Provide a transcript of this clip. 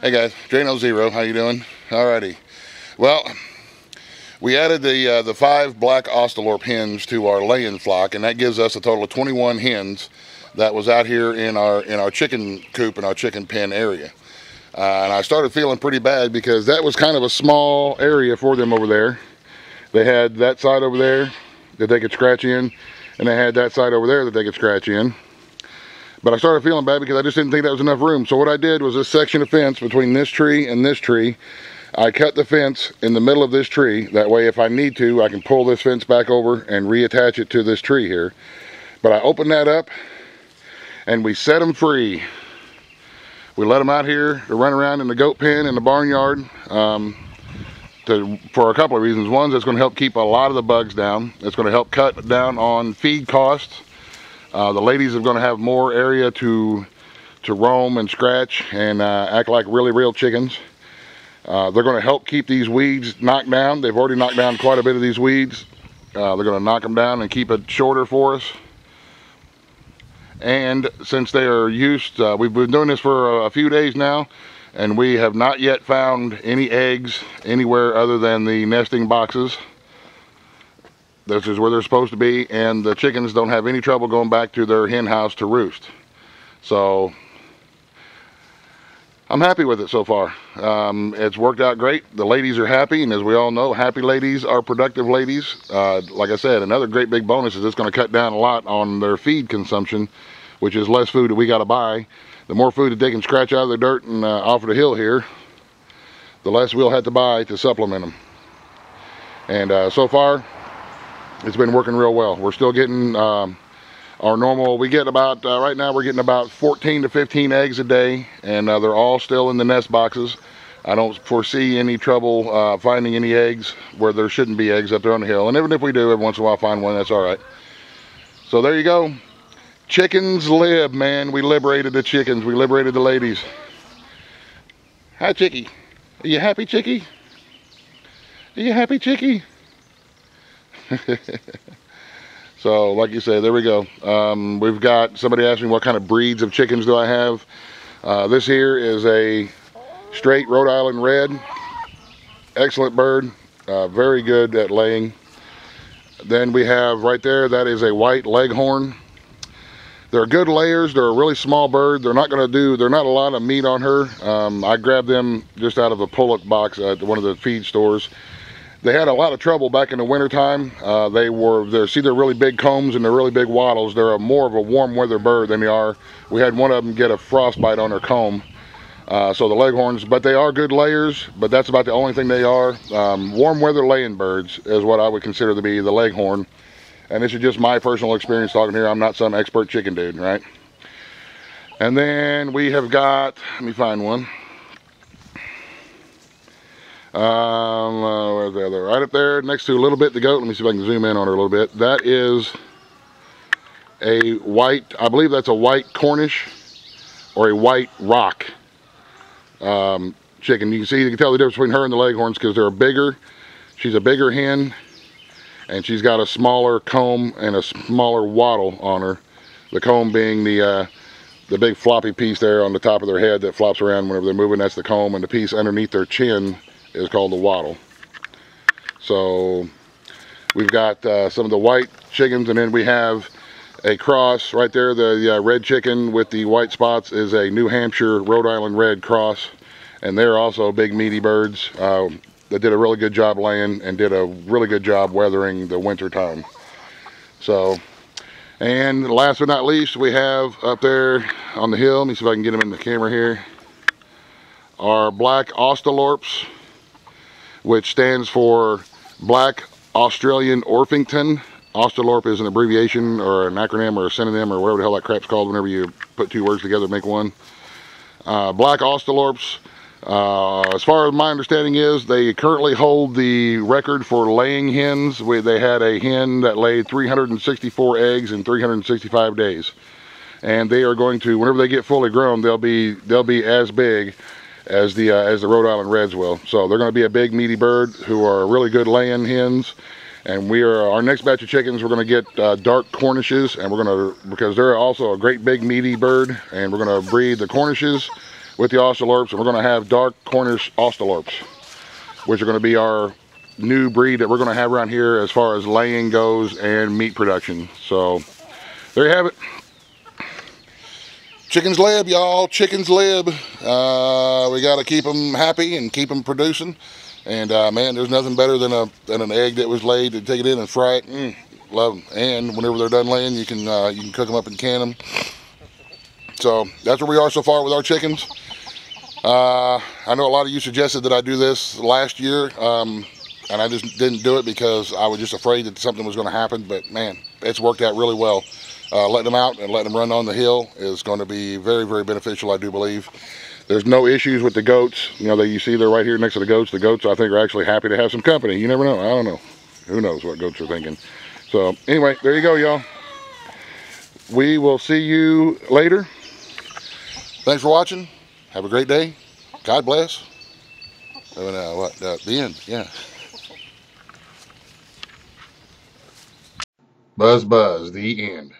Hey guys, Drano0, how you doing? Alrighty. Well, we added the 5 black Austalorp hens to our laying flock, and that gives us a total of 21 hens that was out here in our chicken coop and our chicken pen area. And I started feeling pretty bad because that was kind of a small area for them over there. They had that side over there that they could scratch in, and they had that side over there that they could scratch in. But I started feeling bad because I just didn't think that was enough room. So what I did was this section of fence between this tree and this tree, I cut the fence in the middle of this tree. That way if I need to, I can pull this fence back over and reattach it to this tree here. But I opened that up and we set them free. We let them out here to run around in the goat pen in the barnyard for a couple of reasons. One, it's going to help keep a lot of the bugs down. It's going to help cut down on feed costs. The ladies are going to have more area to roam and scratch and act like really real chickens. They're going to help keep these weeds knocked down. They've already knocked down quite a bit of these weeds. They're going to knock them down and keep it shorter for us. And since they are used, we've been doing this for a few days now, and we have not yet found any eggs anywhere other than the nesting boxes. This is where they're supposed to be, and the chickens don't have any trouble going back to their hen house to roost. So I'm happy with it so far. It's worked out great. The ladies are happy, and as we all know, happy ladies are productive ladies. Like I said, another great big bonus is it's going to cut down a lot on their feed consumption, which is less food that we got to buy. The more food that they can scratch out of the dirt and off of the hill here, the less we'll have to buy to supplement them. And so far, it's been working real well. We're still getting our normal, we get about, right now we're getting about 14 to 15 eggs a day, and they're all still in the nest boxes. I don't foresee any trouble finding any eggs where there shouldn't be eggs up there on the hill. And even if we do, every once in a while find one, that's all right. So there you go. Chickens live, man. We liberated the chickens. We liberated the ladies. Hi, Chickie. Are you happy, Chickie? Are you happy, Chickie? So like you say, there we go. We've got, somebody asked me what kind of breeds of chickens do I have. This here is a straight Rhode Island Red. Excellent bird, very good at laying. Then we have right there, that is a white Leghorn. They're good layers. They're a really small bird. They're not a lot of meat on her. I grabbed them just out of a pullet box at one of the feed stores. They had a lot of trouble back in the winter time. They're really big combs and they're really big wattles. They're more of a warm weather bird than they are. We had one of them get a frostbite on her comb. So the Leghorns, but they are good layers, but that's about the only thing they are. Warm weather laying birds is what I would consider to be the Leghorn. And this is just my personal experience talking here. I'm not some expert chicken dude, right? And then we have got, let me find one. Where's the other? Right up there next to a little bit the goat. Let me see if I can zoom in on her a little bit. That is a white, I believe that's a white Cornish or a white rock chicken. You can tell the difference between her and the Leghorns because they're bigger. She's a bigger hen and she's got a smaller comb and a smaller wattle on her. The comb being the big floppy piece there on the top of their head that flops around whenever they're moving. That's the comb, and the piece underneath their chin is called the wattle. So we've got some of the white chickens, and then we have a cross right there. The red chicken with the white spots is a New Hampshire Rhode Island Red cross, and they're also big meaty birds that did a really good job laying and did a really good job weathering the winter time. So, and last but not least, we have up there on the hill, let me see if I can get them in the camera here, our black Austalorps, which stands for Black Australian Orpington. Austalorp is an abbreviation or an acronym or a synonym or whatever the hell that crap's called whenever you put two words together to make one. Black Austalorps, as far as my understanding is, they currently hold the record for laying hens. They had a hen that laid 364 eggs in 365 days. And they are going to, whenever they get fully grown, they'll be as big as the Rhode Island Reds will. So they're going to be a big meaty bird who are really good laying hens. And our next batch of chickens, we're going to get dark Cornishes, and because they're also a great big meaty bird, and we're going to breed the Cornishes with the Australorps, and we're going to have dark Cornish Australorps, which are going to be our new breed that we're going to have around here as far as laying goes and meat production. So there you have it. Chickens live, y'all. Chickens live. We got to keep them happy and keep them producing. And man, there's nothing better than an egg that was laid to take it in and fry it. Love them. And whenever they're done laying, you can cook them up and can them. So that's where we are so far with our chickens. I know a lot of you suggested that I do this last year, and I just didn't do it because I was just afraid that something was going to happen. But man, it's worked out really well. Letting them out and letting them run on the hill is going to be very, very beneficial, I do believe. There's no issues with the goats. You know, you see they're right here next to the goats. The goats, I think, are actually happy to have some company. You never know. I don't know. Who knows what goats are thinking. So anyway, there you go, y'all. We will see you later. Thanks for watching. Have a great day. God bless. The end, yeah. Buzz, buzz, the end.